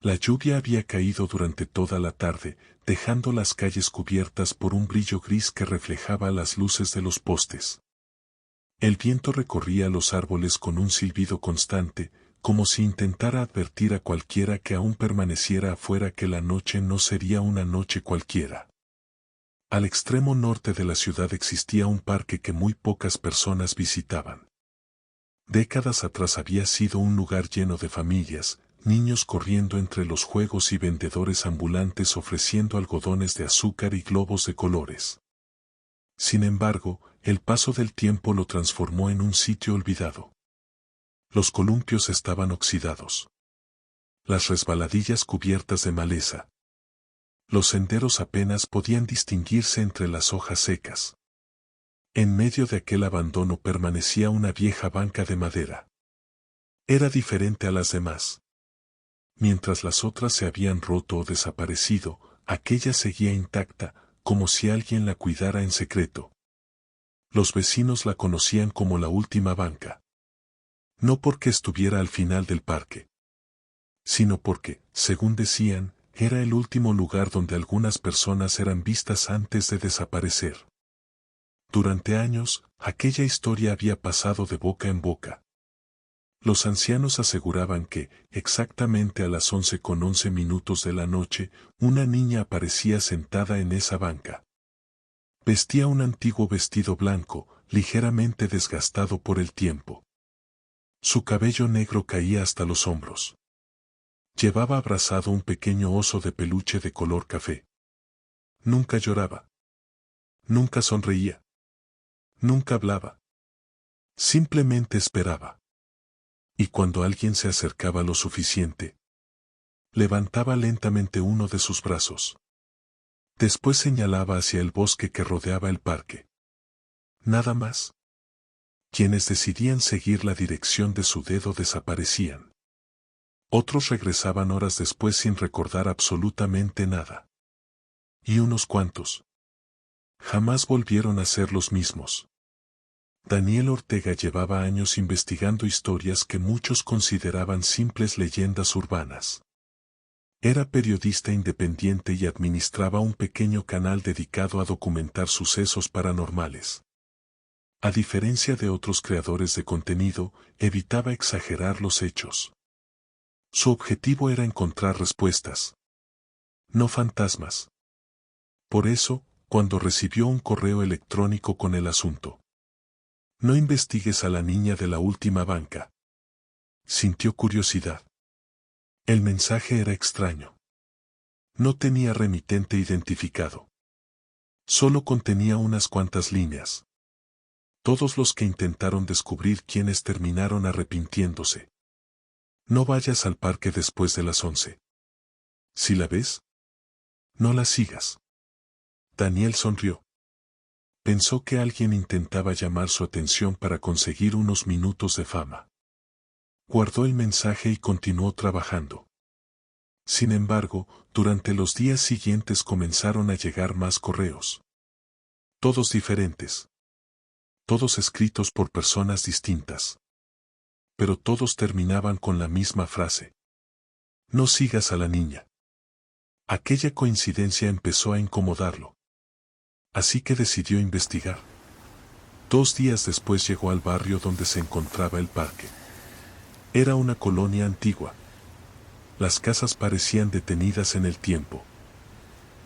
La lluvia había caído durante toda la tarde, dejando las calles cubiertas por un brillo gris que reflejaba las luces de los postes. El viento recorría los árboles con un silbido constante, como si intentara advertir a cualquiera que aún permaneciera afuera que la noche no sería una noche cualquiera. Al extremo norte de la ciudad existía un parque que muy pocas personas visitaban. Décadas atrás había sido un lugar lleno de familias, niños corriendo entre los juegos y vendedores ambulantes ofreciendo algodones de azúcar y globos de colores. Sin embargo, el paso del tiempo lo transformó en un sitio olvidado. Los columpios estaban oxidados. Las resbaladillas cubiertas de maleza. Los senderos apenas podían distinguirse entre las hojas secas. En medio de aquel abandono permanecía una vieja banca de madera. Era diferente a las demás. Mientras las otras se habían roto o desaparecido, aquella seguía intacta, como si alguien la cuidara en secreto. Los vecinos la conocían como la última banca. No porque estuviera al final del parque, sino porque, según decían, era el último lugar donde algunas personas eran vistas antes de desaparecer. Durante años, aquella historia había pasado de boca en boca. Los ancianos aseguraban que, exactamente a las 11:11 de la noche, una niña aparecía sentada en esa banca. Vestía un antiguo vestido blanco, ligeramente desgastado por el tiempo. Su cabello negro caía hasta los hombros. Llevaba abrazado un pequeño oso de peluche de color café. Nunca lloraba. Nunca sonreía. Nunca hablaba. Simplemente esperaba. Y cuando alguien se acercaba lo suficiente, levantaba lentamente uno de sus brazos. Después señalaba hacia el bosque que rodeaba el parque. Nada más. Quienes decidían seguir la dirección de su dedo desaparecían. Otros regresaban horas después sin recordar absolutamente nada. Y unos cuantos jamás volvieron a ser los mismos. Daniel Ortega llevaba años investigando historias que muchos consideraban simples leyendas urbanas. Era periodista independiente y administraba un pequeño canal dedicado a documentar sucesos paranormales. A diferencia de otros creadores de contenido, evitaba exagerar los hechos. Su objetivo era encontrar respuestas, no fantasmas. Por eso, cuando recibió un correo electrónico con el asunto: "No investigues a la niña de la última banca", sintió curiosidad. El mensaje era extraño. No tenía remitente identificado. Solo contenía unas cuantas líneas. Todos los que intentaron descubrir quiénes terminaron arrepintiéndose. No vayas al parque después de las 11. Si la ves, no la sigas. Daniel sonrió. Pensó que alguien intentaba llamar su atención para conseguir unos minutos de fama. Guardó el mensaje y continuó trabajando. Sin embargo, durante los días siguientes comenzaron a llegar más correos. Todos diferentes. Todos escritos por personas distintas. Pero todos terminaban con la misma frase: "No sigas a la niña". Aquella coincidencia empezó a incomodarlo. Así que decidió investigar. 2 días después llegó al barrio donde se encontraba el parque. Era una colonia antigua. Las casas parecían detenidas en el tiempo.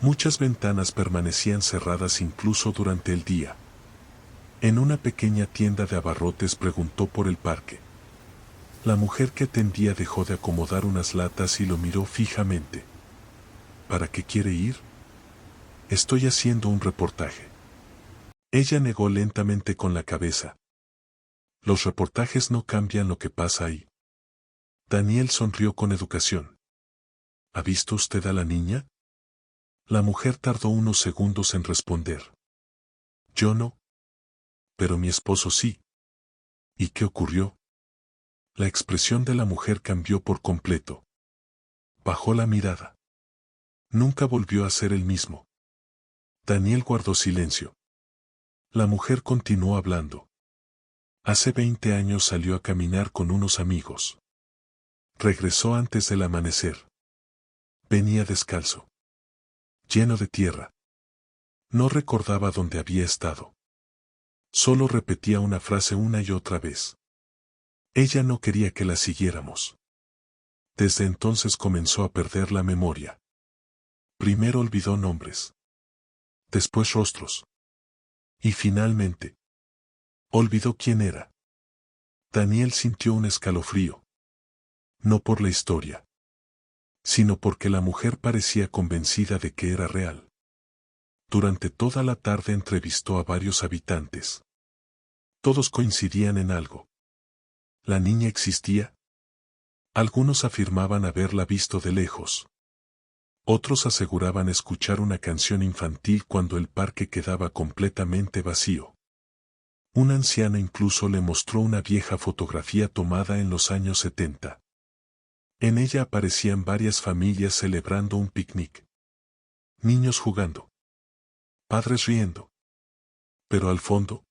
Muchas ventanas permanecían cerradas incluso durante el día. En una pequeña tienda de abarrotes preguntó por el parque. La mujer que atendía dejó de acomodar unas latas y lo miró fijamente. ¿Para qué quiere ir? Estoy haciendo un reportaje. Ella negó lentamente con la cabeza. Los reportajes no cambian lo que pasa ahí. Daniel sonrió con educación. ¿Ha visto usted a la niña? La mujer tardó unos segundos en responder. Yo no. Pero mi esposo sí. ¿Y qué ocurrió? La expresión de la mujer cambió por completo. Bajó la mirada. Nunca volvió a ser el mismo. Daniel guardó silencio. La mujer continuó hablando. Hace 20 años salió a caminar con unos amigos. Regresó antes del amanecer. Venía descalzo, lleno de tierra. No recordaba dónde había estado. Solo repetía una frase una y otra vez. Ella no quería que la siguiéramos. Desde entonces comenzó a perder la memoria. Primero olvidó nombres. Después rostros. Y finalmente, olvidó quién era. Daniel sintió un escalofrío. No por la historia, sino porque la mujer parecía convencida de que era real. Durante toda la tarde entrevistó a varios habitantes. Todos coincidían en algo. ¿La niña existía? Algunos afirmaban haberla visto de lejos. Otros aseguraban escuchar una canción infantil cuando el parque quedaba completamente vacío. Un anciano incluso le mostró una vieja fotografía tomada en los años 70. En ella aparecían varias familias celebrando un picnic. Niños jugando. Padres riendo. Pero al fondo,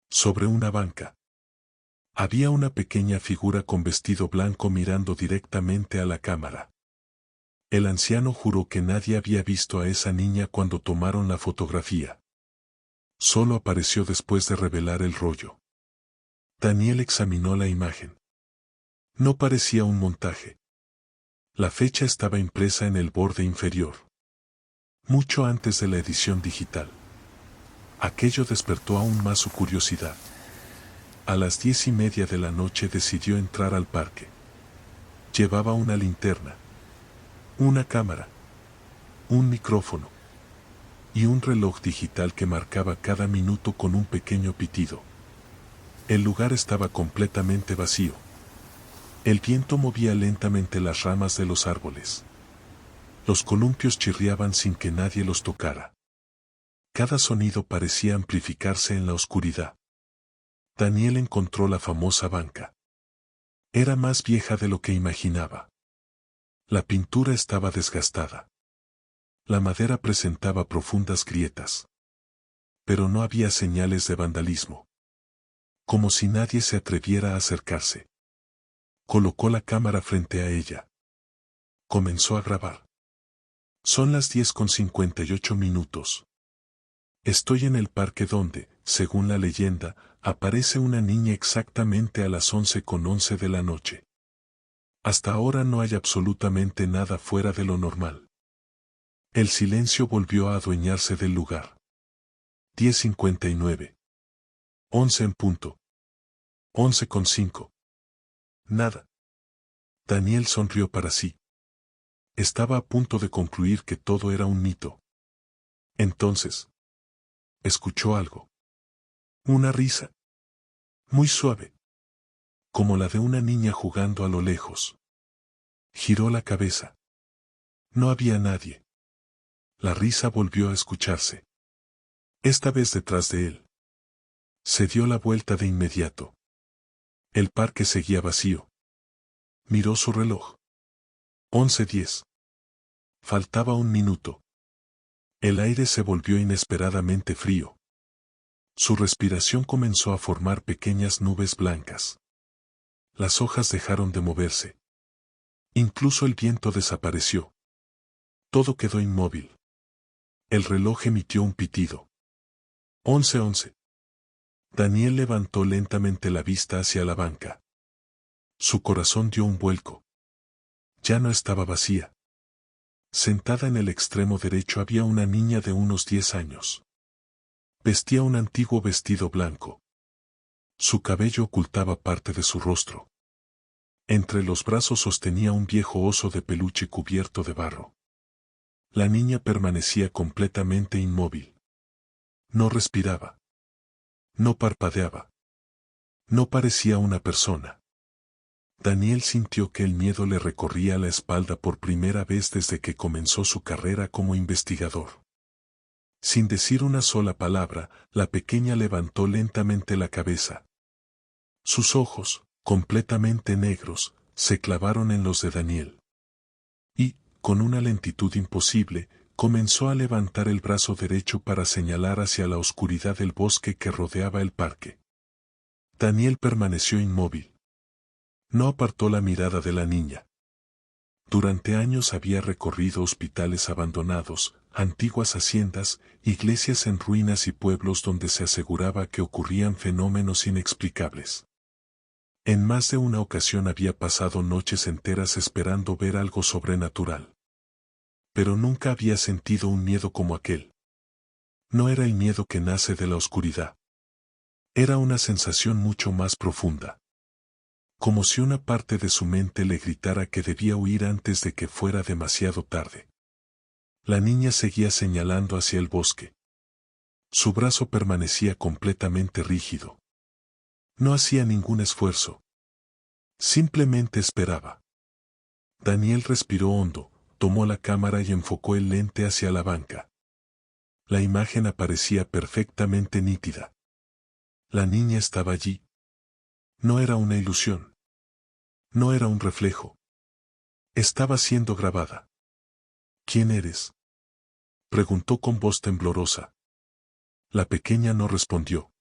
sobre una banca, había una pequeña figura con vestido blanco mirando directamente a la cámara. El anciano juró que nadie había visto a esa niña cuando tomaron la fotografía. Solo apareció después de revelar el rollo. Daniel examinó la imagen. No parecía un montaje. La fecha estaba impresa en el borde inferior. Mucho antes de la edición digital. Aquello despertó aún más su curiosidad. A las 10:30 de la noche decidió entrar al parque. Llevaba una linterna, una cámara, un micrófono y un reloj digital que marcaba cada minuto con un pequeño pitido. El lugar estaba completamente vacío. El viento movía lentamente las ramas de los árboles. Los columpios chirriaban sin que nadie los tocara. Cada sonido parecía amplificarse en la oscuridad. Daniel encontró la famosa banca. Era más vieja de lo que imaginaba. La pintura estaba desgastada. La madera presentaba profundas grietas. Pero no había señales de vandalismo. Como si nadie se atreviera a acercarse. Colocó la cámara frente a ella. Comenzó a grabar. Son las 10:58. Estoy en el parque donde, según la leyenda, aparece una niña exactamente a las 11:11 de la noche. Hasta ahora no hay absolutamente nada fuera de lo normal. El silencio volvió a adueñarse del lugar. 10:59. 11 en punto. 11:05. Nada. Daniel sonrió para sí. Estaba a punto de concluir que todo era un mito. Entonces, escuchó algo. Una risa. Muy suave. Como la de una niña jugando a lo lejos. Giró la cabeza. No había nadie. La risa volvió a escucharse. Esta vez detrás de él. Se dio la vuelta de inmediato. El parque seguía vacío. Miró su reloj. 11:10. Faltaba un minuto. El aire se volvió inesperadamente frío. Su respiración comenzó a formar pequeñas nubes blancas. Las hojas dejaron de moverse. Incluso el viento desapareció. Todo quedó inmóvil. El reloj emitió un pitido. 11:11. Daniel levantó lentamente la vista hacia la banca. Su corazón dio un vuelco. Ya no estaba vacía. Sentada en el extremo derecho había una niña de unos 10 años. Vestía un antiguo vestido blanco. Su cabello ocultaba parte de su rostro. Entre los brazos sostenía un viejo oso de peluche cubierto de barro. La niña permanecía completamente inmóvil. No respiraba. No parpadeaba. No parecía una persona. Daniel sintió que el miedo le recorría la espalda por primera vez desde que comenzó su carrera como investigador. Sin decir una sola palabra, la pequeña levantó lentamente la cabeza. Sus ojos, completamente negros, se clavaron en los de Daniel. Y, con una lentitud imposible, comenzó a levantar el brazo derecho para señalar hacia la oscuridad del bosque que rodeaba el parque. Daniel permaneció inmóvil. No apartó la mirada de la niña. Durante años había recorrido hospitales abandonados, antiguas haciendas, iglesias en ruinas y pueblos donde se aseguraba que ocurrían fenómenos inexplicables. En más de una ocasión había pasado noches enteras esperando ver algo sobrenatural. Pero nunca había sentido un miedo como aquel. No era el miedo que nace de la oscuridad. Era una sensación mucho más profunda. Como si una parte de su mente le gritara que debía huir antes de que fuera demasiado tarde. La niña seguía señalando hacia el bosque. Su brazo permanecía completamente rígido. No hacía ningún esfuerzo. Simplemente esperaba. Daniel respiró hondo, tomó la cámara y enfocó el lente hacia la banca. La imagen aparecía perfectamente nítida. La niña estaba allí. No era una ilusión. No era un reflejo. Estaba siendo grabada. ¿Quién eres?, preguntó con voz temblorosa. La pequeña no respondió.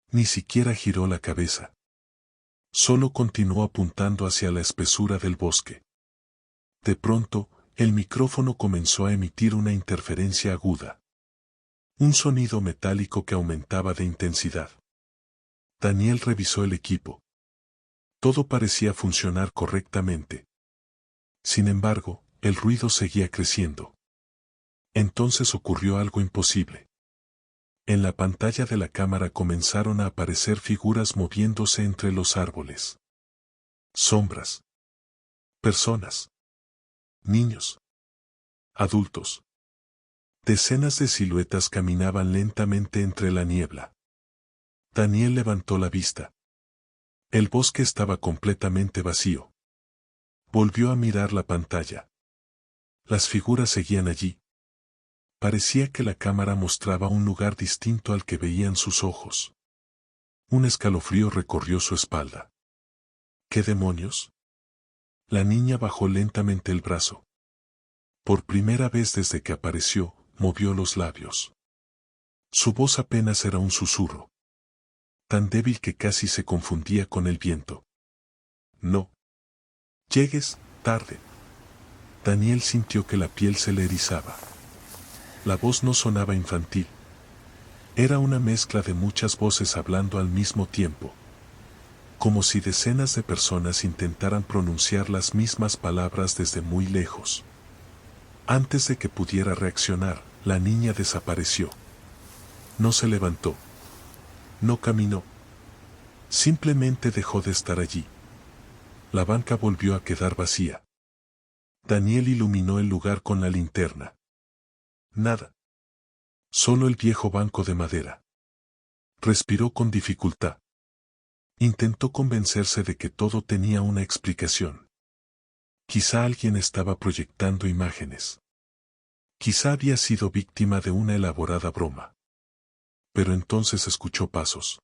Ni siquiera giró la cabeza. Solo continuó apuntando hacia la espesura del bosque. De pronto, el micrófono comenzó a emitir una interferencia aguda. Un sonido metálico que aumentaba de intensidad. Daniel revisó el equipo. Todo parecía funcionar correctamente. Sin embargo, el ruido seguía creciendo. Entonces ocurrió algo imposible. En la pantalla de la cámara comenzaron a aparecer figuras moviéndose entre los árboles. Sombras. Personas. Niños. Adultos. Decenas de siluetas caminaban lentamente entre la niebla. Daniel levantó la vista. El bosque estaba completamente vacío. Volvió a mirar la pantalla. Las figuras seguían allí. Parecía que la cámara mostraba un lugar distinto al que veían sus ojos. Un escalofrío recorrió su espalda. ¿Qué demonios? La niña bajó lentamente el brazo. Por primera vez desde que apareció, movió los labios. Su voz apenas era un susurro. Tan débil que casi se confundía con el viento. No. Llegues tarde. Daniel sintió que la piel se le erizaba. La voz no sonaba infantil. Era una mezcla de muchas voces hablando al mismo tiempo. Como si decenas de personas intentaran pronunciar las mismas palabras desde muy lejos. Antes de que pudiera reaccionar, la niña desapareció. No se levantó. No caminó. Simplemente dejó de estar allí. La banca volvió a quedar vacía. Daniel iluminó el lugar con la linterna. Nada. Solo el viejo banco de madera. Respiró con dificultad. Intentó convencerse de que todo tenía una explicación. Quizá alguien estaba proyectando imágenes. Quizá había sido víctima de una elaborada broma. Pero entonces escuchó pasos.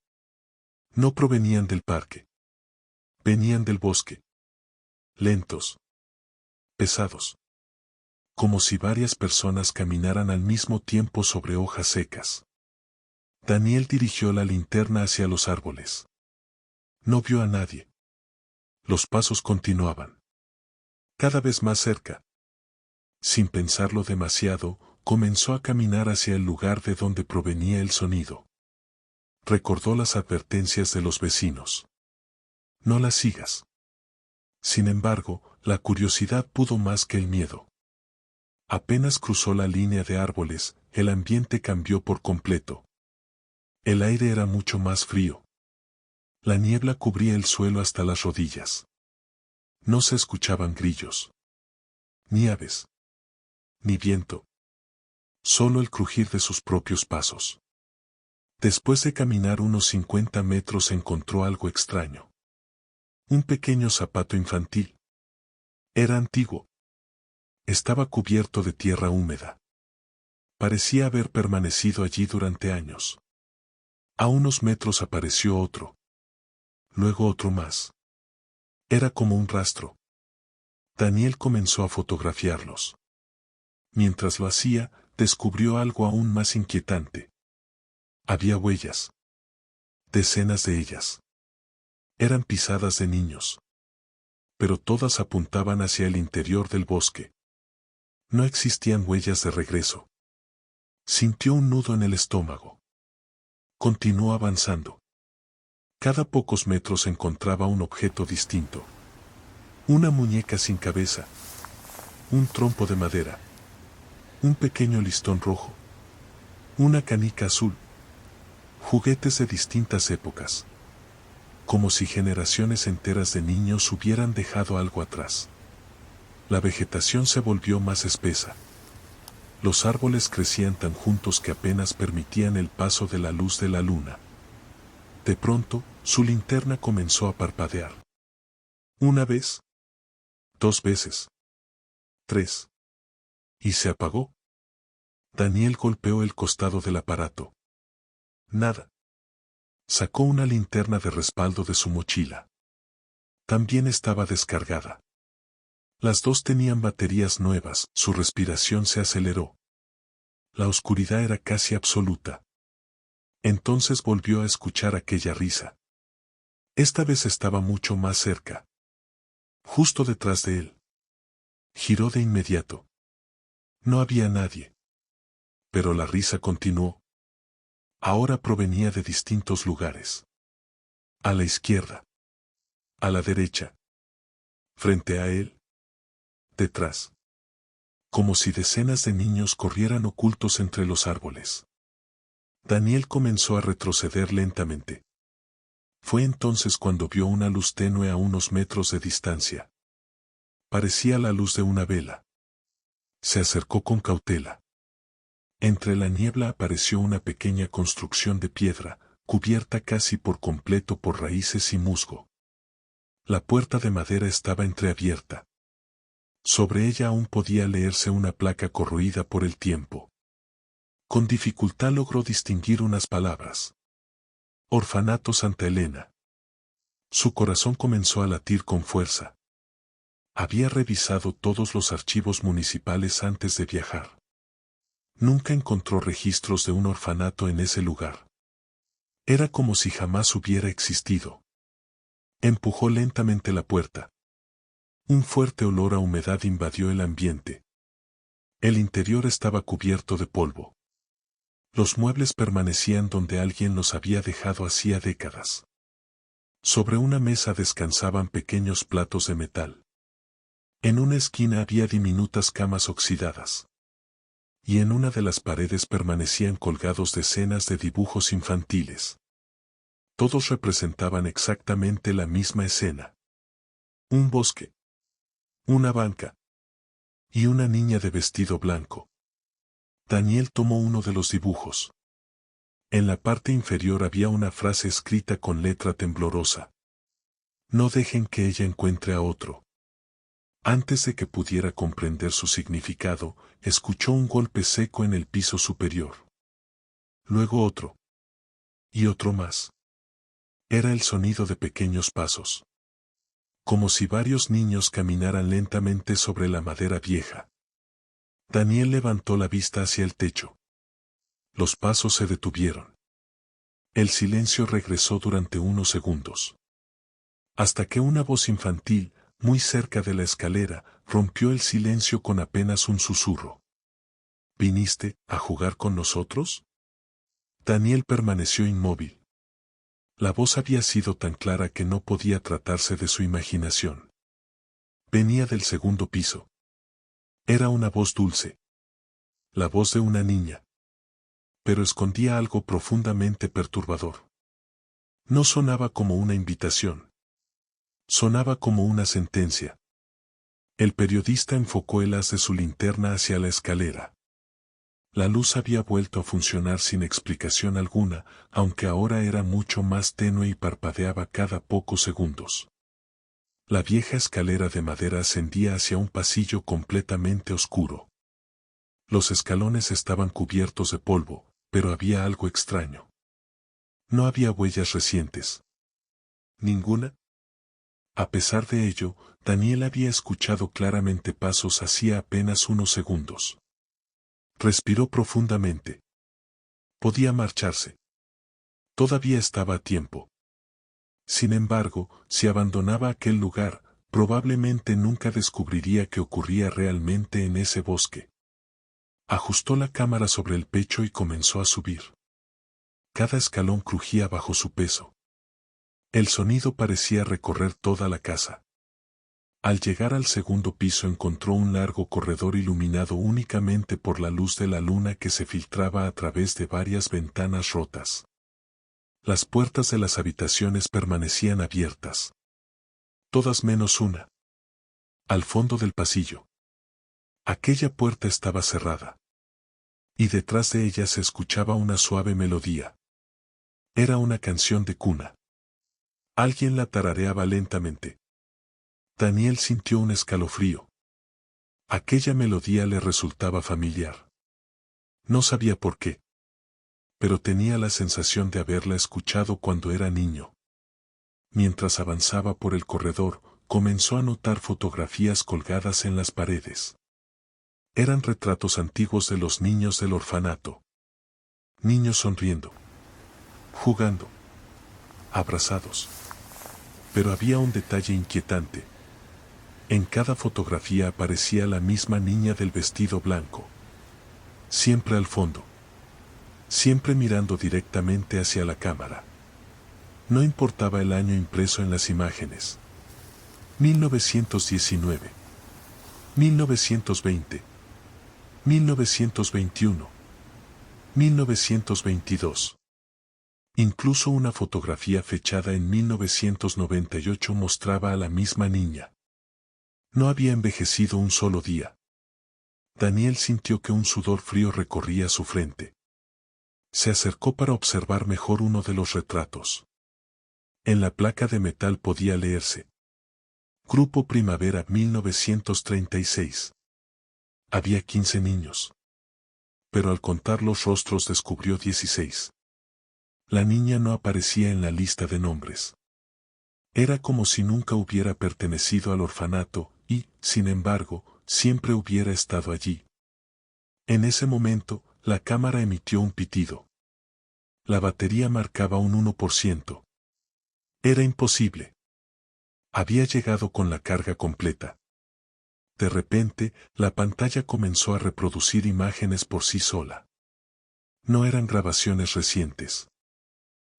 No provenían del parque. Venían del bosque. Lentos. Pesados. Como si varias personas caminaran al mismo tiempo sobre hojas secas. Daniel dirigió la linterna hacia los árboles. No vio a nadie. Los pasos continuaban. Cada vez más cerca. Sin pensarlo demasiado, comenzó a caminar hacia el lugar de donde provenía el sonido. Recordó las advertencias de los vecinos. No la sigas. Sin embargo, la curiosidad pudo más que el miedo. Apenas cruzó la línea de árboles, el ambiente cambió por completo. El aire era mucho más frío. La niebla cubría el suelo hasta las rodillas. No se escuchaban grillos. Ni aves. Ni viento. Solo el crujir de sus propios pasos. Después de caminar unos 50 metros encontró algo extraño. Un pequeño zapato infantil. Era antiguo. Estaba cubierto de tierra húmeda. Parecía haber permanecido allí durante años. A unos metros apareció otro. Luego otro más. Era como un rastro. Daniel comenzó a fotografiarlos. Mientras lo hacía, descubrió algo aún más inquietante. Había huellas. Decenas de ellas. Eran pisadas de niños. pero todas apuntaban hacia el interior del bosque. No existían huellas de regreso. Sintió un nudo en el estómago. Continuó avanzando. Cada pocos metros encontraba un objeto distinto. Una muñeca sin cabeza. Un trompo de madera. Un pequeño listón rojo. Una canica azul. Juguetes de distintas épocas. Como si generaciones enteras de niños hubieran dejado algo atrás. La vegetación se volvió más espesa. Los árboles crecían tan juntos que apenas permitían el paso de la luz de la luna. De pronto, su linterna comenzó a parpadear. Una vez. 2 veces. 3. Y se apagó. Daniel golpeó el costado del aparato. Nada. Sacó una linterna de respaldo de su mochila. También estaba descargada. Las dos tenían baterías nuevas, su respiración se aceleró. La oscuridad era casi absoluta. Entonces volvió a escuchar aquella risa. Esta vez estaba mucho más cerca. Justo detrás de él. Giró de inmediato. No había nadie. Pero la risa continuó. Ahora provenía de distintos lugares. A la izquierda. A la derecha. Frente a él. Detrás. Como si decenas de niños corrieran ocultos entre los árboles. Daniel comenzó a retroceder lentamente. Fue entonces cuando vio una luz tenue a unos metros de distancia. Parecía la luz de una vela. Se acercó con cautela. Entre la niebla apareció una pequeña construcción de piedra, cubierta casi por completo por raíces y musgo. La puerta de madera estaba entreabierta. Sobre ella aún podía leerse una placa corroída por el tiempo. Con dificultad logró distinguir unas palabras. Orfanato Santa Elena. Su corazón comenzó a latir con fuerza. Había revisado todos los archivos municipales antes de viajar. Nunca encontró registros de un orfanato en ese lugar. Era como si jamás hubiera existido. Empujó lentamente la puerta. Un fuerte olor a humedad invadió el ambiente. El interior estaba cubierto de polvo. Los muebles permanecían donde alguien los había dejado hacía décadas. Sobre una mesa descansaban pequeños platos de metal. En una esquina había diminutas camas oxidadas. Y en una de las paredes permanecían colgados decenas de dibujos infantiles. Todos representaban exactamente la misma escena. Un bosque. Una banca. Y una niña de vestido blanco. Daniel tomó uno de los dibujos. En la parte inferior había una frase escrita con letra temblorosa. No dejen que ella encuentre a otro. Antes de que pudiera comprender su significado, escuchó un golpe seco en el piso superior. Luego otro. Y otro más. Era el sonido de pequeños pasos. Como si varios niños caminaran lentamente sobre la madera vieja. Daniel levantó la vista hacia el techo. Los pasos se detuvieron. El silencio regresó durante unos segundos. Hasta que una voz infantil, muy cerca de la escalera, rompió el silencio con apenas un susurro. ¿Viniste a jugar con nosotros? Daniel permaneció inmóvil. La voz había sido tan clara que no podía tratarse de su imaginación. Venía del segundo piso. Era una voz dulce. La voz de una niña. Pero escondía algo profundamente perturbador. No sonaba como una invitación. Sonaba como una sentencia. El periodista enfocó el haz de su linterna hacia la escalera. La luz había vuelto a funcionar sin explicación alguna, aunque ahora era mucho más tenue y parpadeaba cada pocos segundos. La vieja escalera de madera ascendía hacia un pasillo completamente oscuro. Los escalones estaban cubiertos de polvo, pero había algo extraño. No había huellas recientes. ¿Ninguna? A pesar de ello, Daniel había escuchado claramente pasos hacía apenas unos segundos. Respiró profundamente. Podía marcharse. Todavía estaba a tiempo. Sin embargo, si abandonaba aquel lugar, Probablemente nunca descubriría qué ocurría realmente en ese bosque. Ajustó la cámara sobre el pecho y comenzó a subir. Cada escalón crujía bajo su peso. El sonido parecía recorrer toda la casa. Al llegar al segundo piso encontró un largo corredor iluminado únicamente por la luz de la luna que se filtraba a través de varias ventanas rotas. Las puertas de las habitaciones permanecían abiertas. Todas menos una. Al fondo del pasillo. Aquella puerta estaba cerrada. Y detrás de ella se escuchaba una suave melodía. Era una canción de cuna. Alguien la tarareaba lentamente. Daniel sintió un escalofrío. Aquella melodía le resultaba familiar. No sabía por qué. Pero tenía la sensación de haberla escuchado cuando era niño. Mientras avanzaba por el corredor, comenzó a notar fotografías colgadas en las paredes. Eran retratos antiguos de los niños del orfanato. Niños sonriendo. Jugando. Abrazados. Pero había un detalle inquietante. En cada fotografía aparecía la misma niña del vestido blanco. Siempre al fondo. Siempre mirando directamente hacia la cámara. No importaba el año impreso en las imágenes. 1919. 1920. 1921. 1922. Incluso una fotografía fechada en 1998 mostraba a la misma niña. No había envejecido un solo día. Daniel sintió que un sudor frío recorría su frente. Se acercó para observar mejor uno de los retratos. En la placa de metal podía leerse: Grupo Primavera 1936. Había 15 niños. Pero al contar los rostros descubrió 16. La niña no aparecía en la lista de nombres. Era como si nunca hubiera pertenecido al orfanato y, sin embargo, siempre hubiera estado allí. En ese momento, la cámara emitió un pitido. La batería marcaba un 1%. Era imposible. Había llegado con la carga completa. De repente, la pantalla comenzó a reproducir imágenes por sí sola. No eran grabaciones recientes.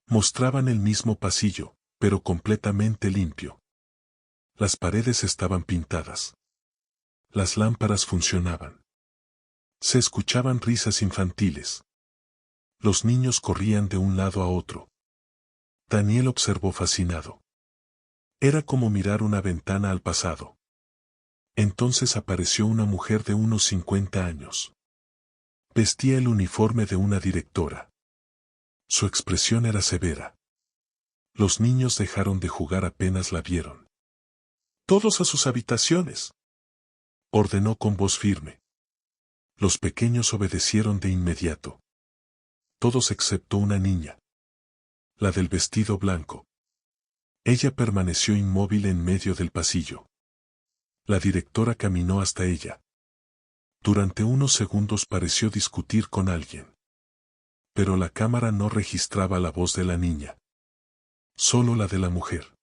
Mostraban el mismo pasillo, pero completamente limpio. Las paredes estaban pintadas. Las lámparas funcionaban. Se escuchaban risas infantiles. Los niños corrían de un lado a otro. Daniel observó fascinado. Era como mirar una ventana al pasado. Entonces apareció una mujer de unos 50 años. Vestía el uniforme de una directora. Su expresión era severa. Los niños dejaron de jugar apenas la vieron. «Todos a sus habitaciones», ordenó con voz firme. Los pequeños obedecieron de inmediato. Todos excepto una niña. La del vestido blanco. Ella permaneció inmóvil en medio del pasillo. La directora caminó hasta ella. Durante unos segundos pareció discutir con alguien. Pero la cámara no registraba la voz de la niña. Solo la de la mujer.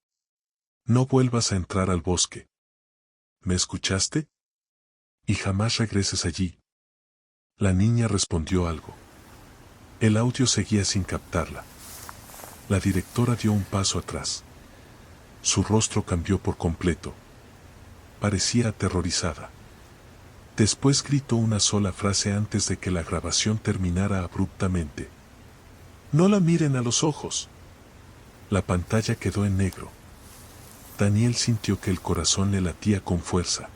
«No vuelvas a entrar al bosque. ¿Me escuchaste? Y jamás regreses allí». La niña respondió algo. El audio seguía sin captarla. La directora dio un paso atrás. Su rostro cambió por completo. Parecía aterrorizada. Después gritó una sola frase antes de que la grabación terminara abruptamente. «No la miren a los ojos». La pantalla quedó en negro. Daniel sintió que el corazón le latía con fuerza.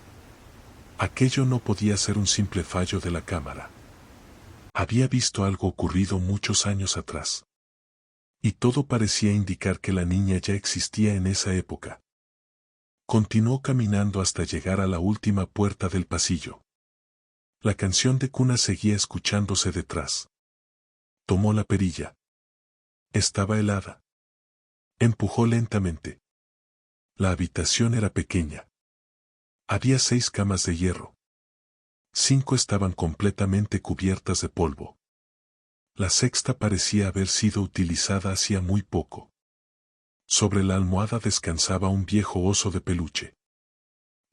Aquello no podía ser un simple fallo de la cámara. Había visto algo ocurrido muchos años atrás. Y todo parecía indicar que la niña ya existía en esa época. Continuó caminando hasta llegar a la última puerta del pasillo. La canción de cuna seguía escuchándose detrás. Tomó la perilla. Estaba helada. Empujó lentamente. La habitación era pequeña. Había 6 camas de hierro. 5 estaban completamente cubiertas de polvo. La sexta parecía haber sido utilizada hacía muy poco. Sobre la almohada descansaba un viejo oso de peluche.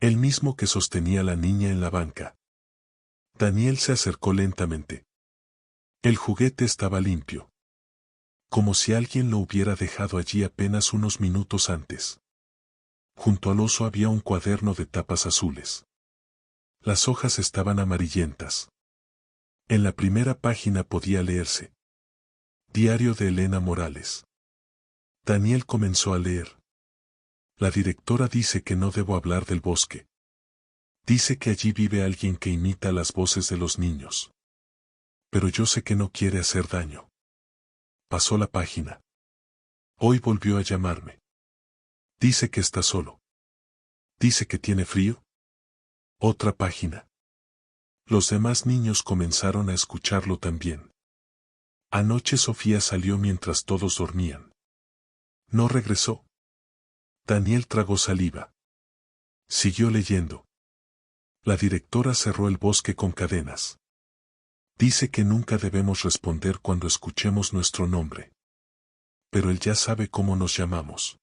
El mismo que sostenía la niña en la banca. Daniel se acercó lentamente. El juguete estaba limpio. Como si alguien lo hubiera dejado allí apenas unos minutos antes. Junto al oso había un cuaderno de tapas azules. Las hojas estaban amarillentas. En la primera página podía leerse: Diario de Elena Morales. Daniel comenzó a leer. La directora dice que no debo hablar del bosque. Dice que allí vive alguien que imita las voces de los niños. Pero yo sé que no quiere hacer daño. Pasó la página. Hoy volvió a llamarme. Dice que está solo. Dice que tiene frío. Otra página. Los demás niños comenzaron a escucharlo también. Anoche Sofía salió mientras todos dormían. No regresó. Daniel tragó saliva. Siguió leyendo. La directora cerró el bosque con cadenas. Dice que nunca debemos responder cuando escuchemos nuestro nombre. Pero él ya sabe cómo nos llamamos.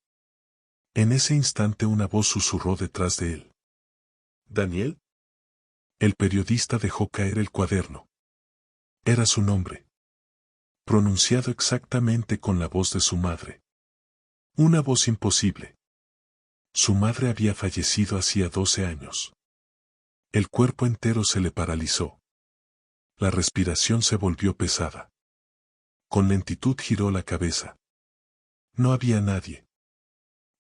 En ese instante una voz susurró detrás de él. ¿Daniel? El periodista dejó caer el cuaderno. Era su nombre. Pronunciado exactamente con la voz de su madre. Una voz imposible. Su madre había fallecido hacía 12 años. El cuerpo entero se le paralizó. La respiración se volvió pesada. Con lentitud giró la cabeza. No había nadie.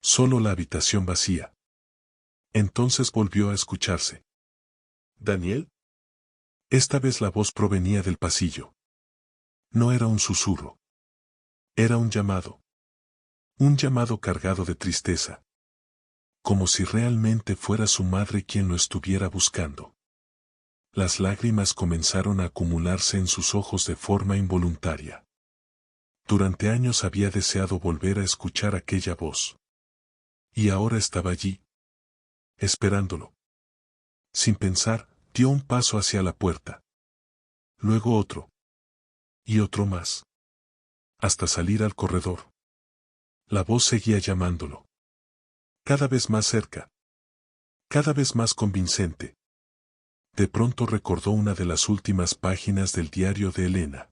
Solo la habitación vacía. Entonces volvió a escucharse. ¿Daniel? Esta vez la voz provenía del pasillo. No era un susurro. Era un llamado. Un llamado cargado de tristeza. Como si realmente fuera su madre quien lo estuviera buscando. Las lágrimas comenzaron a acumularse en sus ojos de forma involuntaria. Durante años había deseado volver a escuchar aquella voz. Y ahora estaba allí, esperándolo. Sin pensar, dio un paso hacia la puerta. Luego otro. Y otro más. Hasta salir al corredor. La voz seguía llamándolo. Cada vez más cerca. Cada vez más convincente. De pronto recordó una de las últimas páginas del diario de Elena.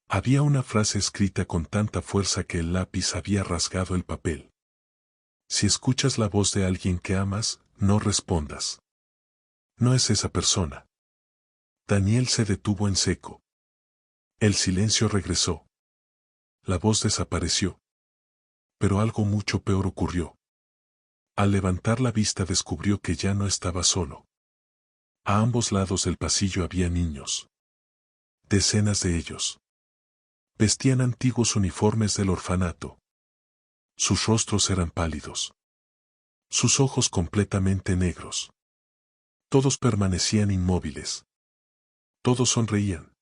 Había una frase escrita con tanta fuerza que el lápiz había rasgado el papel. Si escuchas la voz de alguien que amas, no respondas. No es esa persona. Daniel se detuvo en seco. El silencio regresó. La voz desapareció. Pero algo mucho peor ocurrió. Al levantar la vista descubrió que ya no estaba solo. A ambos lados del pasillo había niños. Decenas de ellos. Vestían antiguos uniformes del orfanato. Sus rostros eran pálidos. Sus ojos completamente negros. Todos permanecían inmóviles. Todos sonreían.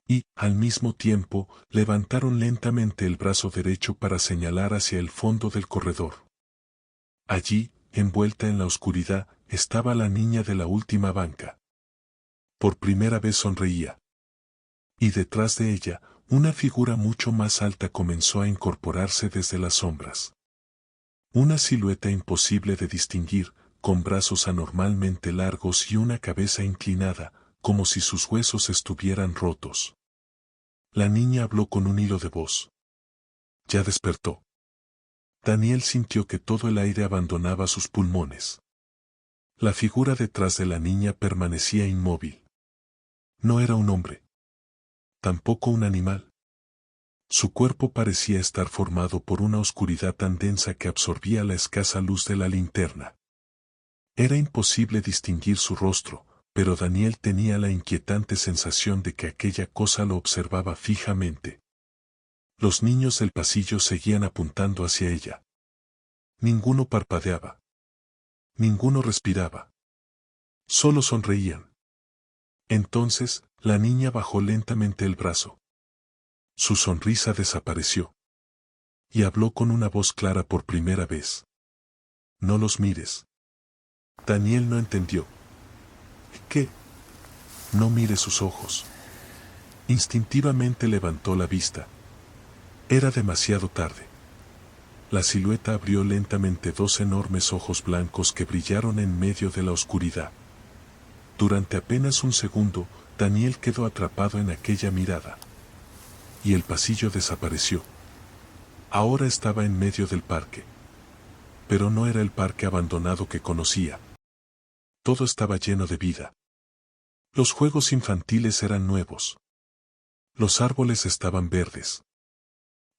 Y, al mismo tiempo, levantaron lentamente el brazo derecho para señalar hacia el fondo del corredor. Allí, envuelta en la oscuridad, estaba la niña de la última banca. Por primera vez sonreía. Y detrás de ella, una figura mucho más alta comenzó a incorporarse desde las sombras. Una silueta imposible de distinguir, con brazos anormalmente largos y una cabeza inclinada, como si sus huesos estuvieran rotos. La niña habló con un hilo de voz. Ya despertó. Daniel sintió que todo el aire abandonaba sus pulmones. La figura detrás de la niña permanecía inmóvil. No era un hombre. Tampoco un animal. Su cuerpo parecía estar formado por una oscuridad tan densa que absorbía la escasa luz de la linterna. Era imposible distinguir su rostro, pero Daniel tenía la inquietante sensación de que aquella cosa lo observaba fijamente. Los niños del pasillo seguían apuntando hacia ella. Ninguno parpadeaba. Ninguno respiraba. Solo sonreían. Entonces, la niña bajó lentamente el brazo. Su sonrisa desapareció. Y habló con una voz clara por primera vez. No los mires. Daniel no entendió. ¿Qué? No mire sus ojos. Instintivamente levantó la vista. Era demasiado tarde. La silueta abrió lentamente dos enormes ojos blancos que brillaron en medio de la oscuridad. Durante apenas un segundo, Daniel quedó atrapado en aquella mirada. Y el pasillo desapareció. Ahora estaba en medio del parque. Pero no era el parque abandonado que conocía. Todo estaba lleno de vida. Los juegos infantiles eran nuevos. Los árboles estaban verdes.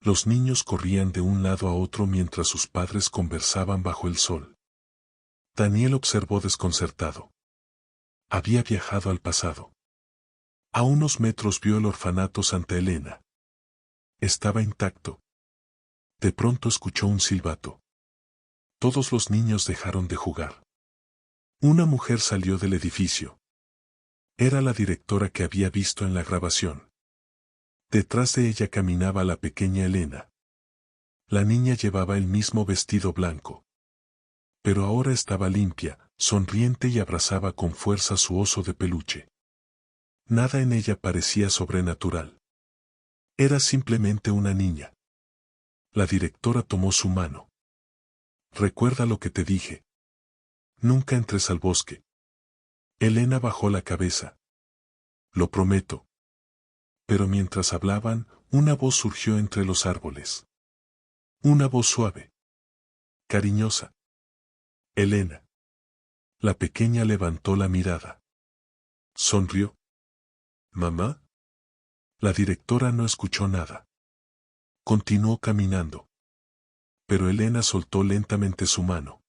Los niños corrían de un lado a otro mientras sus padres conversaban bajo el sol. Daniel observó desconcertado. Había viajado al pasado. A unos metros vio el orfanato Santa Elena. Estaba intacto. De pronto escuchó un silbato. Todos los niños dejaron de jugar. Una mujer salió del edificio. Era la directora que había visto en la grabación. Detrás de ella caminaba la pequeña Elena. La niña llevaba el mismo vestido blanco. Pero ahora estaba limpia, sonriente y abrazaba con fuerza su oso de peluche. Nada en ella parecía sobrenatural. Era simplemente una niña. La directora tomó su mano. Recuerda lo que te dije. Nunca entres al bosque. Elena bajó la cabeza. Lo prometo. Pero mientras hablaban, una voz surgió entre los árboles. Una voz suave. Cariñosa. Elena. La pequeña levantó la mirada. Sonrió. ¿Mamá? La directora no escuchó nada. Continuó caminando. Pero Elena soltó lentamente su mano.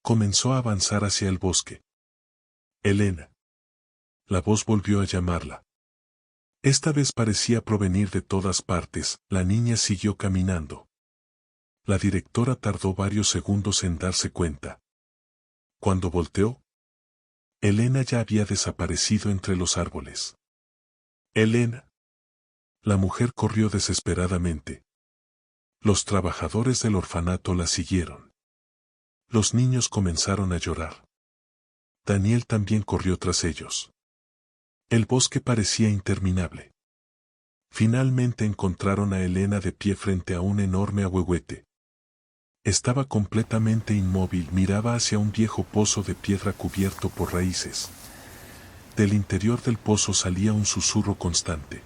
Comenzó a avanzar hacia el bosque. Elena. La voz volvió a llamarla. Esta vez parecía provenir de todas partes. La niña siguió caminando. La directora tardó varios segundos en darse cuenta. Cuando volteó, Elena ya había desaparecido entre los árboles. Elena. La mujer corrió desesperadamente. Los trabajadores del orfanato la siguieron. Los niños comenzaron a llorar. Daniel también corrió tras ellos. El bosque parecía interminable. Finalmente encontraron a Elena de pie frente a un enorme ahuehuete. Estaba completamente inmóvil, miraba hacia un viejo pozo de piedra cubierto por raíces. Del interior del pozo salía un susurro constante.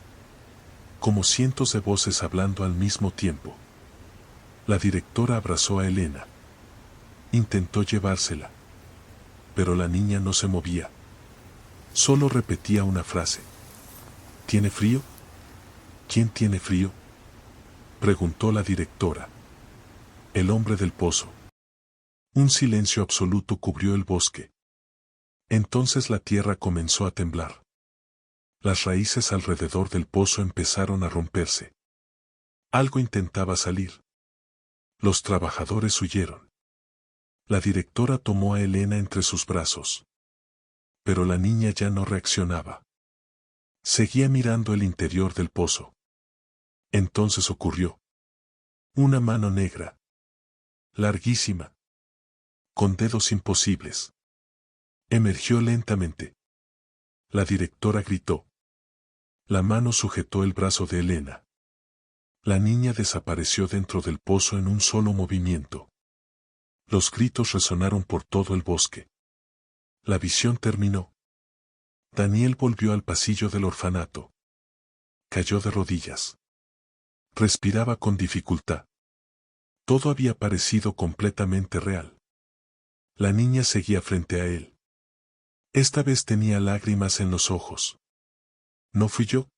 Como cientos de voces hablando al mismo tiempo. La directora abrazó a Elena. Intentó llevársela. Pero la niña no se movía. Solo repetía una frase. ¿Tiene frío? ¿Quién tiene frío? Preguntó la directora. El hombre del pozo. Un silencio absoluto cubrió el bosque. Entonces la tierra comenzó a temblar. Las raíces alrededor del pozo empezaron a romperse. Algo intentaba salir. Los trabajadores huyeron. La directora tomó a Elena entre sus brazos. Pero la niña ya no reaccionaba. Seguía mirando el interior del pozo. Entonces ocurrió. Una mano negra. Larguísima. Con dedos imposibles. Emergió lentamente. La directora gritó. La mano sujetó el brazo de Elena. La niña desapareció dentro del pozo en un solo movimiento. Los gritos resonaron por todo el bosque. La visión terminó. Daniel volvió al pasillo del orfanato. Cayó de rodillas. Respiraba con dificultad. Todo había parecido completamente real. La niña seguía frente a él. Esta vez tenía lágrimas en los ojos. ¿No fui yo?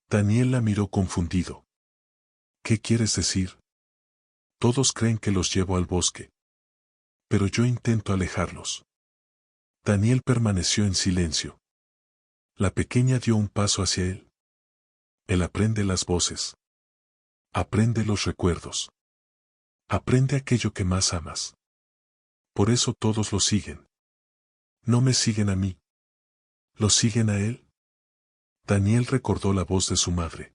Daniel la miró confundido. ¿Qué quieres decir? Todos creen que los llevo al bosque. Pero yo intento alejarlos. Daniel permaneció en silencio. La pequeña dio un paso hacia él. Él aprende las voces. Aprende los recuerdos. Aprende aquello que más amas. Por eso todos lo siguen. No me siguen a mí. ¿Lo siguen a él? Daniel recordó la voz de su madre.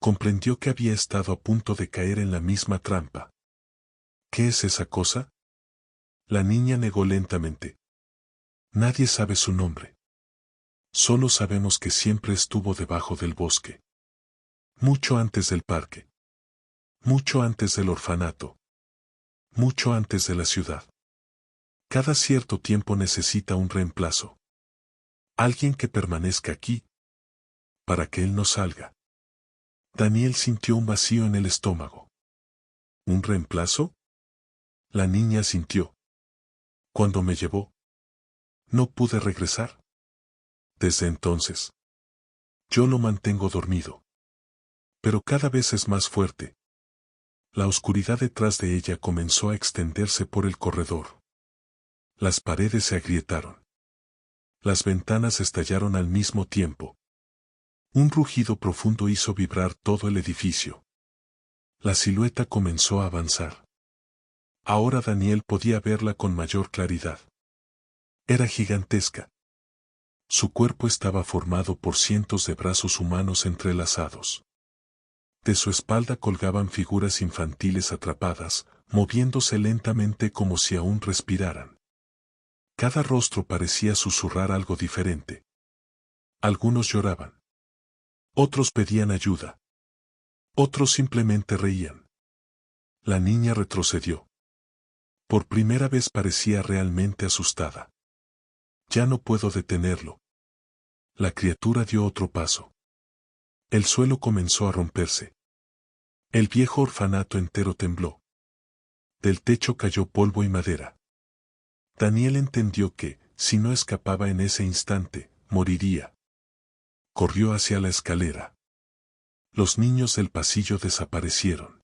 Comprendió que había estado a punto de caer en la misma trampa. ¿Qué es esa cosa? La niña negó lentamente. Nadie sabe su nombre. Solo sabemos que siempre estuvo debajo del bosque. Mucho antes del parque. Mucho antes del orfanato. Mucho antes de la ciudad. Cada cierto tiempo necesita un reemplazo. Alguien que permanezca aquí, para que él no salga. Daniel sintió un vacío en el estómago. ¿Un reemplazo? La niña sintió. Cuando me llevó, no pude regresar. Desde entonces, yo lo mantengo dormido. Pero cada vez es más fuerte. La oscuridad detrás de ella comenzó a extenderse por el corredor. Las paredes se agrietaron. Las ventanas estallaron al mismo tiempo. Un rugido profundo hizo vibrar todo el edificio. La silueta comenzó a avanzar. Ahora Daniel podía verla con mayor claridad. Era gigantesca. Su cuerpo estaba formado por cientos de brazos humanos entrelazados. De su espalda colgaban figuras infantiles atrapadas, moviéndose lentamente como si aún respiraran. Cada rostro parecía susurrar algo diferente. Algunos lloraban. Otros pedían ayuda. Otros simplemente reían. La niña retrocedió. Por primera vez parecía realmente asustada. Ya no puedo detenerlo. La criatura dio otro paso. El suelo comenzó a romperse. El viejo orfanato entero tembló. Del techo cayó polvo y madera. Daniel entendió que, si no escapaba en ese instante, moriría. Corrió hacia la escalera. Los niños del pasillo desaparecieron.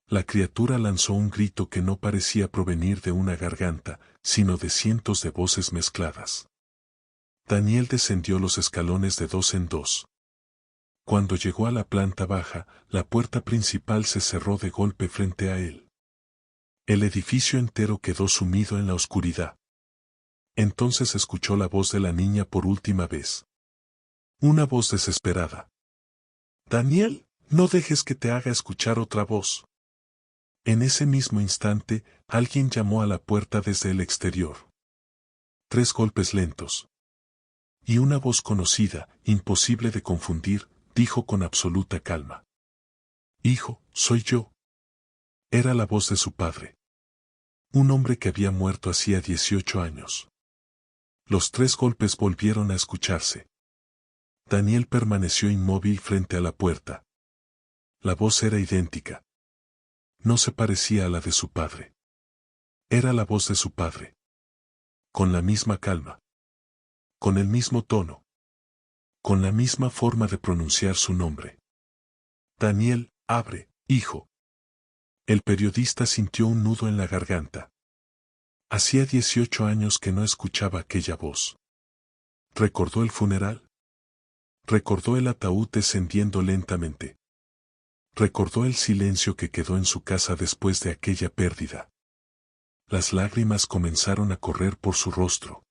La criatura lanzó un grito que no parecía provenir de una garganta, sino de cientos de voces mezcladas. Daniel descendió los escalones de dos en dos. Cuando llegó a la planta baja, la puerta principal se cerró de golpe frente a él. El edificio entero quedó sumido en la oscuridad. Entonces escuchó la voz de la niña por última vez. Una voz desesperada. Daniel, no dejes que te haga escuchar otra voz. En ese mismo instante, alguien llamó a la puerta desde el exterior. 3 golpes lentos. Y una voz conocida, imposible de confundir, dijo con absoluta calma. Hijo, soy yo. Era la voz de su padre. Un hombre que había muerto hacía 18 años. Los 3 golpes volvieron a escucharse. Daniel permaneció inmóvil frente a la puerta. La voz era idéntica. No se parecía a la de su padre. Era la voz de su padre. Con la misma calma. Con el mismo tono. Con la misma forma de pronunciar su nombre. Daniel, abre, hijo. El periodista sintió un nudo en la garganta. Hacía 18 años que no escuchaba aquella voz. ¿Recordó el funeral? Recordó el ataúd descendiendo lentamente. Recordó el silencio que quedó en su casa después de aquella pérdida. Las lágrimas comenzaron a correr por su rostro.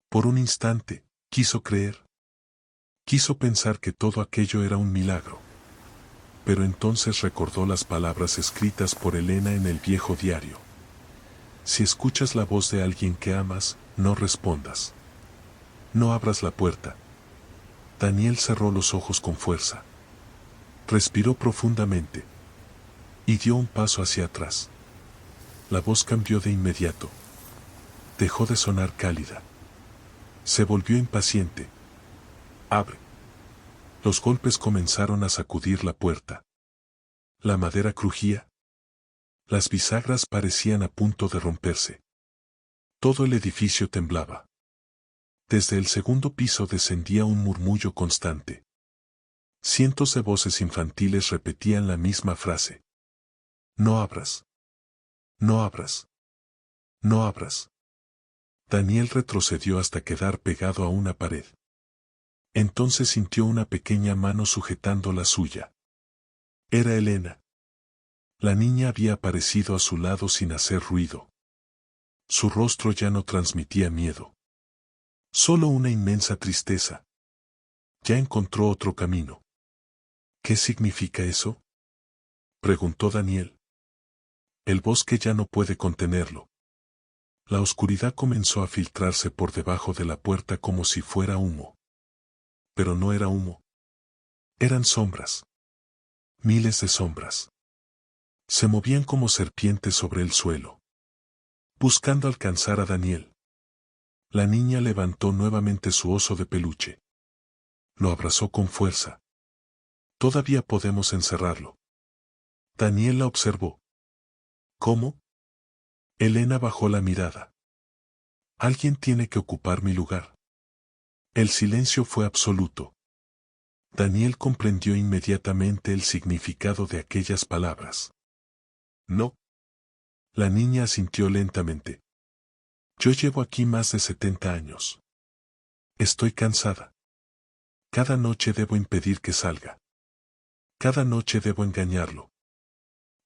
Por un instante, quiso creer. Quiso pensar que todo aquello era un milagro. Pero entonces recordó las palabras escritas por Elena en el viejo diario. Si escuchas la voz de alguien que amas, no respondas. No abras la puerta. Daniel cerró los ojos con fuerza. Respiró profundamente. Y dio un paso hacia atrás. La voz cambió de inmediato. Dejó de sonar cálida. Se volvió impaciente. Abre. Los golpes comenzaron a sacudir la puerta. La madera crujía. Las bisagras parecían a punto de romperse. Todo el edificio temblaba. Desde el segundo piso descendía un murmullo constante. Cientos de voces infantiles repetían la misma frase. No abras. No abras. No abras. Daniel retrocedió hasta quedar pegado a una pared. Entonces sintió una pequeña mano sujetando la suya. Era Elena. La niña había aparecido a su lado sin hacer ruido. Su rostro ya no transmitía miedo. Solo una inmensa tristeza. Ya encontró otro camino. ¿Qué significa eso? Preguntó Daniel. El bosque ya no puede contenerlo. La oscuridad comenzó a filtrarse por debajo de la puerta como si fuera humo. Pero no era humo. Eran sombras. Miles de sombras. Se movían como serpientes sobre el suelo, buscando alcanzar a Daniel. La niña levantó nuevamente su oso de peluche. Lo abrazó con fuerza. Todavía podemos encerrarlo. Daniel la observó. ¿Cómo? Elena bajó la mirada. Alguien tiene que ocupar mi lugar. El silencio fue absoluto. Daniel comprendió inmediatamente el significado de aquellas palabras. No. La niña asintió lentamente. Yo llevo aquí más de 70 años. Estoy cansada. Cada noche debo impedir que salga. Cada noche debo engañarlo.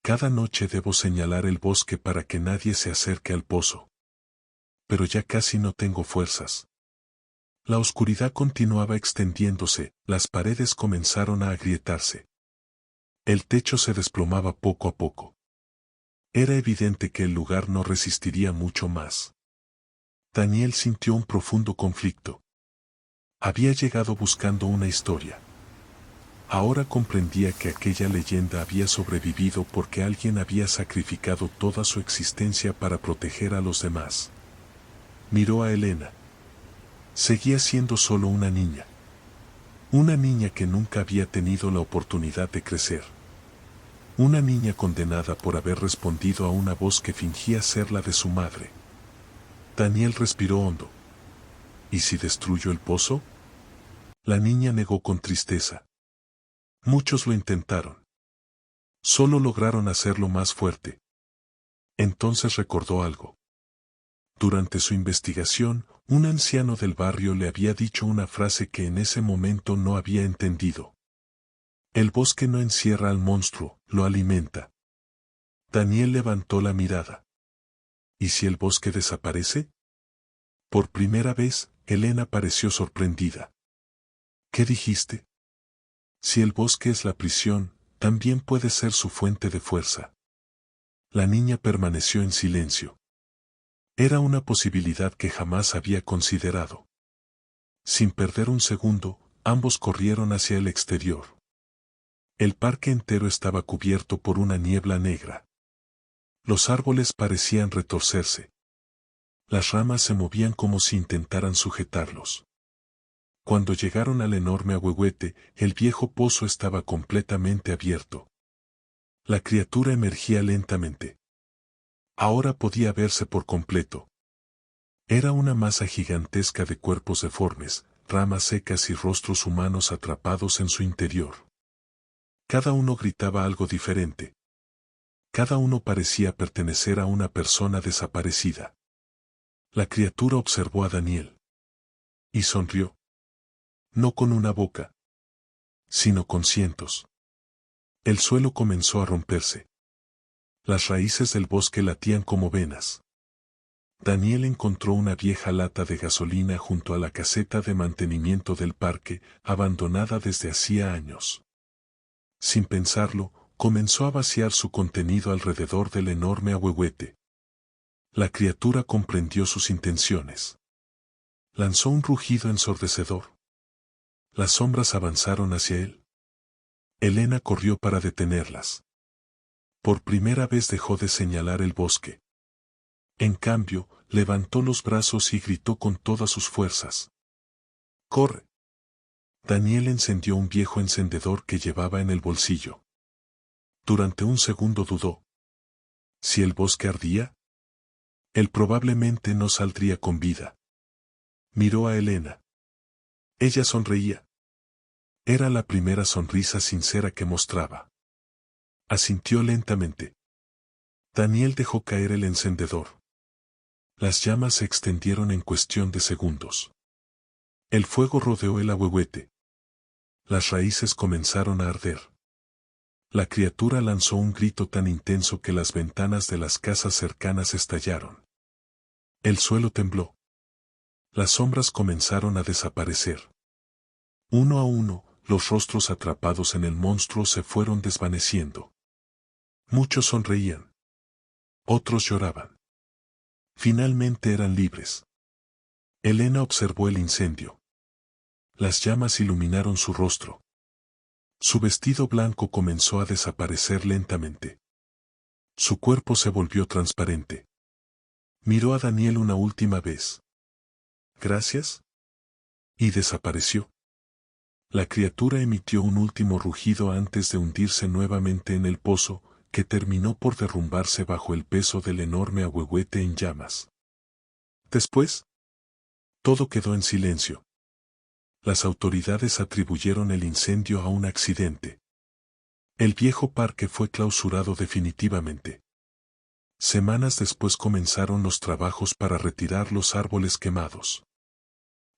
Cada noche debo señalar el bosque para que nadie se acerque al pozo. Pero ya casi no tengo fuerzas. La oscuridad continuaba extendiéndose, las paredes comenzaron a agrietarse. El techo se desplomaba poco a poco. Era evidente que el lugar no resistiría mucho más. Daniel sintió un profundo conflicto. Había llegado buscando una historia. Ahora comprendía que aquella leyenda había sobrevivido porque alguien había sacrificado toda su existencia para proteger a los demás. Miró a Elena. Seguía siendo solo una niña. Una niña que nunca había tenido la oportunidad de crecer. Una niña condenada por haber respondido a una voz que fingía ser la de su madre. Daniel respiró hondo. ¿Y si destruyo el pozo? La niña negó con tristeza. Muchos lo intentaron. Solo lograron hacerlo más fuerte. Entonces recordó algo. Durante su investigación, un anciano del barrio le había dicho una frase que en ese momento no había entendido. El bosque no encierra al monstruo, lo alimenta. Daniel levantó la mirada. ¿Y si el bosque desaparece? Por primera vez, Elena pareció sorprendida. ¿Qué dijiste? Si el bosque es la prisión, también puede ser su fuente de fuerza. La niña permaneció en silencio. Era una posibilidad que jamás había considerado. Sin perder un segundo, ambos corrieron hacia el exterior. El parque entero estaba cubierto por una niebla negra. Los árboles parecían retorcerse. Las ramas se movían como si intentaran sujetarlos. Cuando llegaron al enorme ahuehuete, el viejo pozo estaba completamente abierto. La criatura emergía lentamente. Ahora podía verse por completo. Era una masa gigantesca de cuerpos deformes, ramas secas y rostros humanos atrapados en su interior. Cada uno gritaba algo diferente. Cada uno parecía pertenecer a una persona desaparecida. La criatura observó a Daniel. Y sonrió. No con una boca, sino con cientos. El suelo comenzó a romperse. Las raíces del bosque latían como venas. Daniel encontró una vieja lata de gasolina junto a la caseta de mantenimiento del parque, abandonada desde hacía años. Sin pensarlo, comenzó a vaciar su contenido alrededor del enorme ahuehuete. La criatura comprendió sus intenciones. Lanzó un rugido ensordecedor. Las sombras avanzaron hacia él. Elena corrió para detenerlas. Por primera vez dejó de señalar el bosque. En cambio, levantó los brazos y gritó con todas sus fuerzas. ¡Corre! Daniel encendió un viejo encendedor que llevaba en el bolsillo. Durante un segundo dudó. ¿Si el bosque ardía? Él probablemente no saldría con vida. Miró a Elena. Ella sonreía. Era la primera sonrisa sincera que mostraba. Asintió lentamente. Daniel dejó caer el encendedor. Las llamas se extendieron en cuestión de segundos. El fuego rodeó el ahuehuete. Las raíces comenzaron a arder. La criatura lanzó un grito tan intenso que las ventanas de las casas cercanas estallaron. El suelo tembló. Las sombras comenzaron a desaparecer. Uno a uno, los rostros atrapados en el monstruo se fueron desvaneciendo. Muchos sonreían. Otros lloraban. Finalmente eran libres. Elena observó el incendio. Las llamas iluminaron su rostro. Su vestido blanco comenzó a desaparecer lentamente. Su cuerpo se volvió transparente. Miró a Daniel una última vez. «Gracias». Y desapareció. La criatura emitió un último rugido antes de hundirse nuevamente en el pozo, que terminó por derrumbarse bajo el peso del enorme ahuehuete en llamas. Después, todo quedó en silencio. Las autoridades atribuyeron el incendio a un accidente. El viejo parque fue clausurado definitivamente. Semanas después comenzaron los trabajos para retirar los árboles quemados.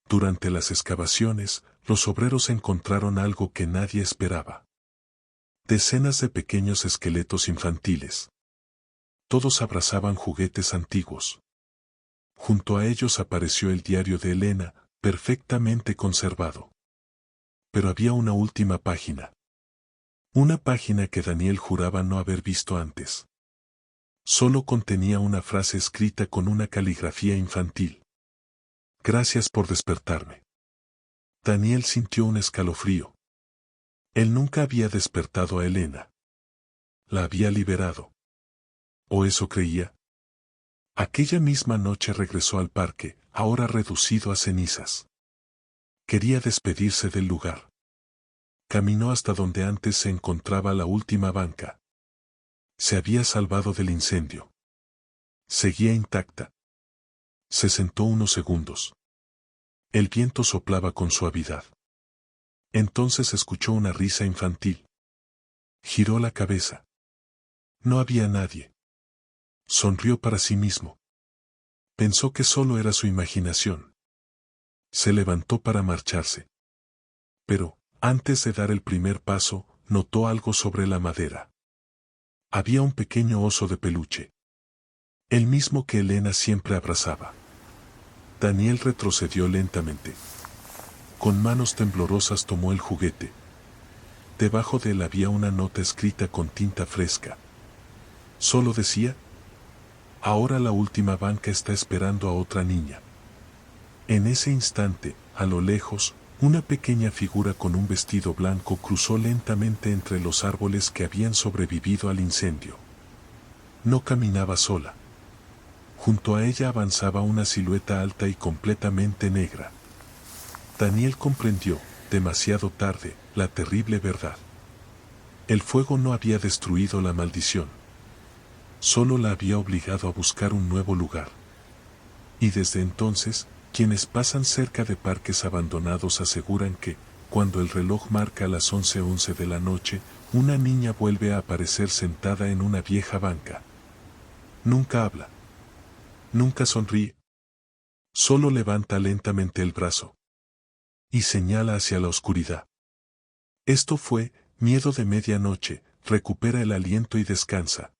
Durante las excavaciones, los obreros encontraron algo que nadie esperaba. Decenas de pequeños esqueletos infantiles. Todos abrazaban juguetes antiguos. Junto a ellos apareció el diario de Elena, perfectamente conservado. Pero había una última página. Una página que Daniel juraba no haber visto antes. Solo contenía una frase escrita con una caligrafía infantil. «Gracias por despertarme». Daniel sintió un escalofrío. Él nunca había despertado a Elena. La había liberado. ¿O eso creía? Aquella misma noche regresó al parque, ahora reducido a cenizas. Quería despedirse del lugar. Caminó hasta donde antes se encontraba la última banca. Se había salvado del incendio. Seguía intacta. Se sentó unos segundos. El viento soplaba con suavidad. Entonces escuchó una risa infantil. Giró la cabeza. No había nadie. Sonrió para sí mismo. Pensó que solo era su imaginación. Se levantó para marcharse. Pero, antes de dar el primer paso, notó algo sobre la madera. Había un pequeño oso de peluche. El mismo que Elena siempre abrazaba. Daniel retrocedió lentamente. Con manos temblorosas tomó el juguete. Debajo de él había una nota escrita con tinta fresca. Solo decía: «Ahora la última banca está esperando a otra niña». En ese instante, a lo lejos, una pequeña figura con un vestido blanco cruzó lentamente entre los árboles que habían sobrevivido al incendio. No caminaba sola. Junto a ella avanzaba una silueta alta y completamente negra. Daniel comprendió, demasiado tarde, la terrible verdad. El fuego no había destruido la maldición. Solo la había obligado a buscar un nuevo lugar. Y desde entonces, quienes pasan cerca de parques abandonados aseguran que, cuando el reloj marca las 11:11 de la noche, una niña vuelve a aparecer sentada en una vieja banca. Nunca habla. Nunca sonríe. Solo levanta lentamente el brazo. Y señala hacia la oscuridad. Esto fue Miedo de Medianoche. Recupera el aliento y descansa.